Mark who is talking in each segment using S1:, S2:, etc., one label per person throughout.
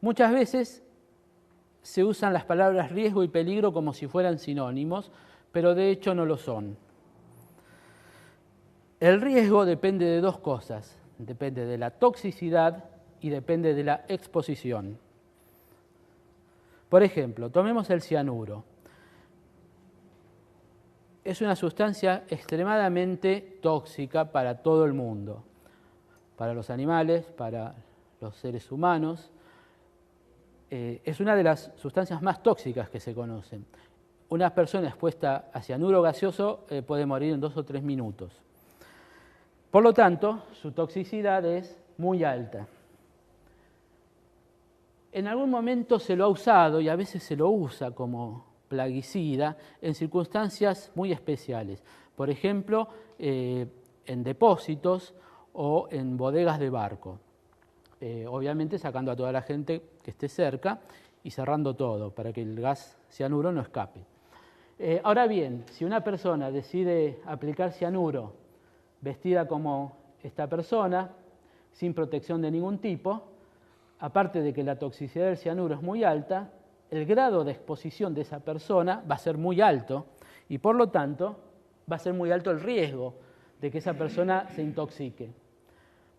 S1: Muchas veces se usan las palabras riesgo y peligro como si fueran sinónimos, pero de hecho no lo son. El riesgo depende de dos cosas, depende de la toxicidad y depende de la exposición. Por ejemplo, tomemos el cianuro. Es una sustancia extremadamente tóxica para todo el mundo, para los animales, para los seres humanos. Es una de las sustancias más tóxicas que se conocen. Una persona expuesta a cianuro gaseoso puede morir en 2 o 3 minutos. Por lo tanto, su toxicidad es muy alta. En algún momento se lo ha usado y a veces se lo usa como plaguicida en circunstancias muy especiales. Por ejemplo, en depósitos o en bodegas de barco. Obviamente sacando a toda la gente que esté cerca y cerrando todo para que el gas cianuro no escape. Ahora bien, si una persona decide aplicar cianuro vestida como esta persona, sin protección de ningún tipo, aparte de que la toxicidad del cianuro es muy alta, el grado de exposición de esa persona va a ser muy alto y por lo tanto va a ser muy alto el riesgo de que esa persona se intoxique.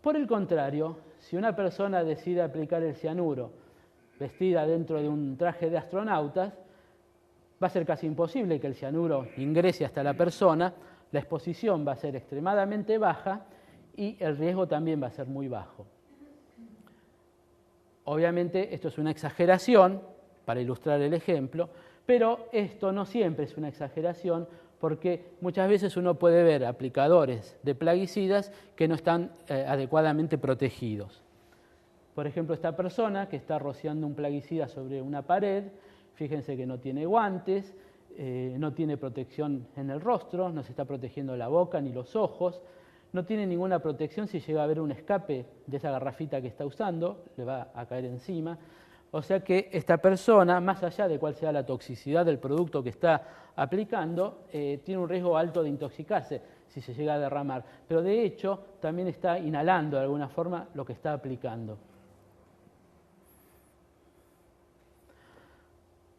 S1: Por el contrario, si una persona decide aplicar el cianuro vestida dentro de un traje de astronautas, va a ser casi imposible que el cianuro ingrese hasta la persona, la exposición va a ser extremadamente baja y el riesgo también va a ser muy bajo. Obviamente esto es una exageración para ilustrar el ejemplo, pero esto no siempre es una exageración porque muchas veces uno puede ver aplicadores de plaguicidas que no están adecuadamente protegidos. Por ejemplo, esta persona que está rociando un plaguicida sobre una pared, fíjense que no tiene guantes, no tiene protección en el rostro, no se está protegiendo la boca ni los ojos, no tiene ninguna protección si llega a haber un escape de esa garrafita que está usando, le va a caer encima. O sea que esta persona, más allá de cuál sea la toxicidad del producto que está aplicando, tiene un riesgo alto de intoxicarse si se llega a derramar. Pero de hecho también está inhalando de alguna forma lo que está aplicando.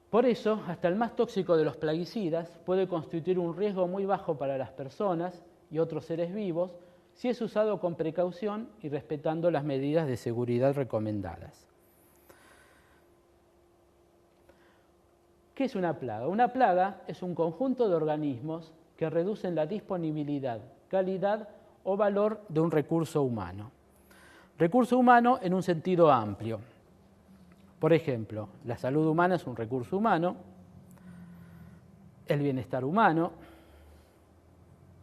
S1: Por eso, hasta el más tóxico de los plaguicidas puede constituir un riesgo muy bajo para las personas y otros seres vivos si es usado con precaución y respetando las medidas de seguridad recomendadas. ¿Qué es una plaga? Una plaga es un conjunto de organismos que reducen la disponibilidad, calidad o valor de un recurso humano. Recurso humano en un sentido amplio. Por ejemplo, la salud humana es un recurso humano, el bienestar humano,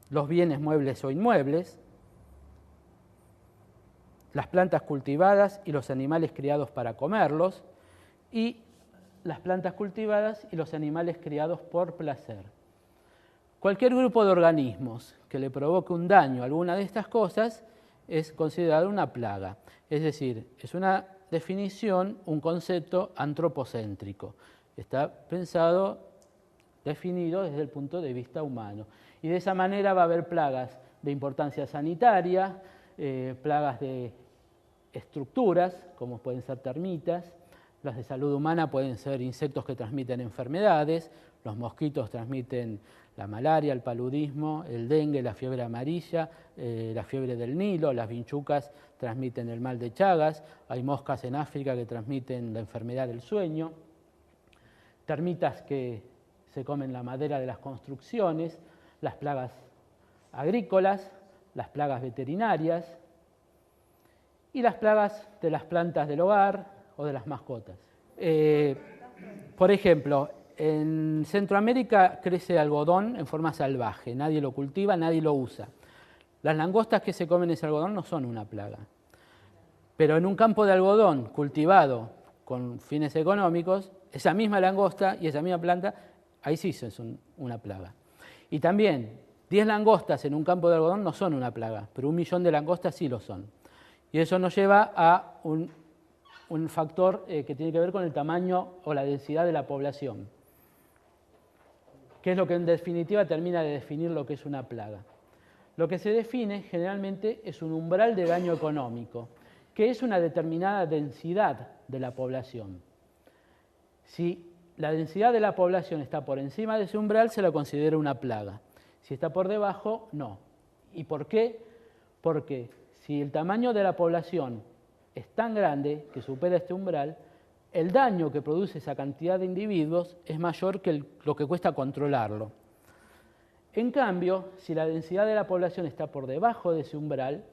S1: los bienes muebles o inmuebles, las plantas cultivadas y los animales criados para comerlos, y las plantas cultivadas y los animales criados por placer. Cualquier grupo de organismos que le provoque un daño a alguna de estas cosas es considerado una plaga. Es decir, es una definición, un concepto antropocéntrico. Está pensado, definido desde el punto de vista humano. Y de esa manera va a haber plagas de importancia sanitaria, plagas de estructuras, como pueden ser termitas. Las de salud humana pueden ser insectos que transmiten enfermedades, los mosquitos transmiten la malaria, el paludismo, el dengue, la fiebre amarilla, la fiebre del Nilo, las vinchucas transmiten el mal de Chagas, hay moscas en África que transmiten la enfermedad del sueño, termitas que se comen la madera de las construcciones, las plagas agrícolas, las plagas veterinarias y las plagas de las plantas del hogar o de las mascotas. Por ejemplo, en Centroamérica crece algodón en forma salvaje, nadie lo cultiva, nadie lo usa. Las langostas que se comen ese algodón no son una plaga. Pero en un campo de algodón cultivado con fines económicos, esa misma langosta y esa misma planta, ahí sí son una plaga. Y también 10 langostas en un campo de algodón no son una plaga, pero 1 millón de langostas sí lo son. Y eso nos lleva a un factor que tiene que ver con el tamaño o la densidad de la población, que es lo que en definitiva termina de definir lo que es una plaga. Lo que se define generalmente es un umbral de daño económico. que es una determinada densidad de la población. Si la densidad de la población está por encima de ese umbral, se la considera una plaga. Si está por debajo, no. ¿Y por qué? Porque si el tamaño de la población es tan grande que supera este umbral, el daño que produce esa cantidad de individuos es mayor que lo que cuesta controlarlo. En cambio, si la densidad de la población está por debajo de ese umbral,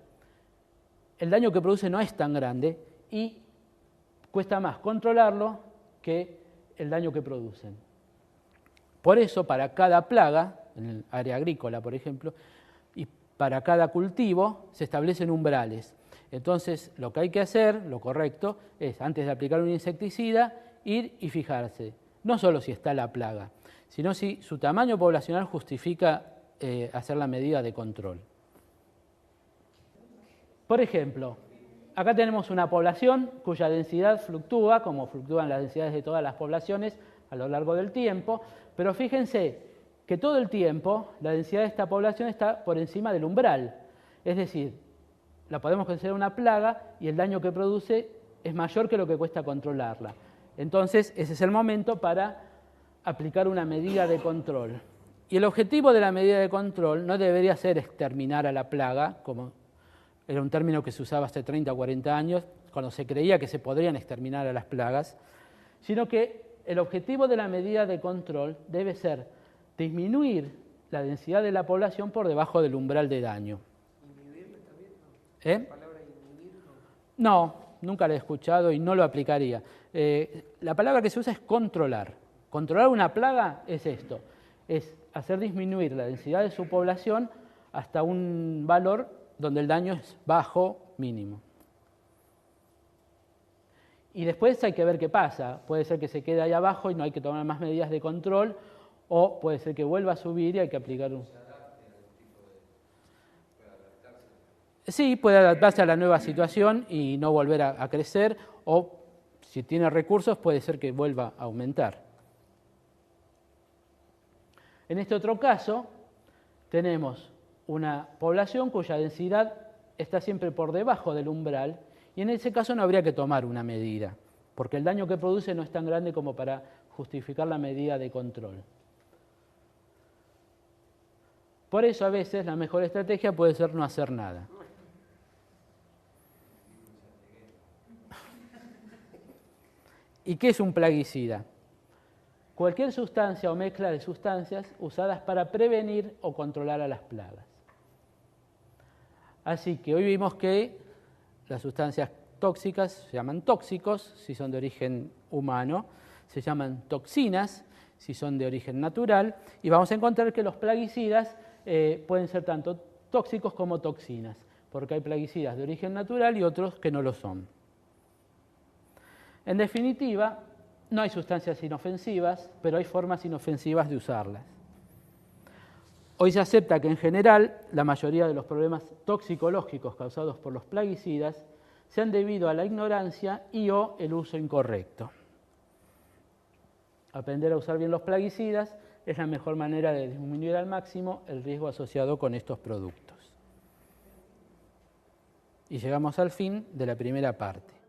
S1: el daño que produce no es tan grande y cuesta más controlarlo que el daño que producen. Por eso, para cada plaga, en el área agrícola, por ejemplo, y para cada cultivo, se establecen umbrales. Entonces, lo que hay que hacer, lo correcto, es, antes de aplicar un insecticida, ir y fijarse, no solo si está la plaga, sino si su tamaño poblacional justifica hacer la medida de control. Por ejemplo, acá tenemos una población cuya densidad fluctúa, como fluctúan las densidades de todas las poblaciones a lo largo del tiempo, pero fíjense que todo el tiempo la densidad de esta población está por encima del umbral, es decir, la podemos considerar una plaga y el daño que produce es mayor que lo que cuesta controlarla. Entonces, ese es el momento para aplicar una medida de control. Y el objetivo de la medida de control no debería ser exterminar a la plaga, como era un término que se usaba hace 30 o 40 años, cuando se creía que se podrían exterminar a las plagas, sino que el objetivo de la medida de control debe ser disminuir la densidad de la población por debajo del umbral de daño.
S2: ¿Inhibirlo también? ¿La palabra inhibir?
S1: No, nunca la he escuchado y no lo aplicaría. La palabra que se usa es controlar. Controlar una plaga es esto, es hacer disminuir la densidad de su población hasta un valor donde el daño es bajo, mínimo. Y después hay que ver qué pasa. Puede ser que se quede ahí abajo y no hay que tomar más medidas de control, o puede ser que vuelva a subir y hay que aplicar un... Sí, puede adaptarse a la nueva situación y no volver a crecer, o si tiene recursos puede ser que vuelva a aumentar. En este otro caso tenemos una población cuya densidad está siempre por debajo del umbral y en ese caso no habría que tomar una medida, porque el daño que produce no es tan grande como para justificar la medida de control. Por eso a veces la mejor estrategia puede ser no hacer nada. ¿Y qué es un plaguicida? Cualquier sustancia o mezcla de sustancias usadas para prevenir o controlar a las plagas. Así que hoy vimos que las sustancias tóxicas se llaman tóxicos si son de origen humano, se llaman toxinas si son de origen natural, y vamos a encontrar que los plaguicidas pueden ser tanto tóxicos como toxinas, porque hay plaguicidas de origen natural y otros que no lo son. En definitiva, no hay sustancias inofensivas, pero hay formas inofensivas de usarlas. Hoy se acepta que en general la mayoría de los problemas toxicológicos causados por los plaguicidas se han debido a la ignorancia y o el uso incorrecto. Aprender a usar bien los plaguicidas es la mejor manera de disminuir al máximo el riesgo asociado con estos productos. Y llegamos al fin de la primera parte.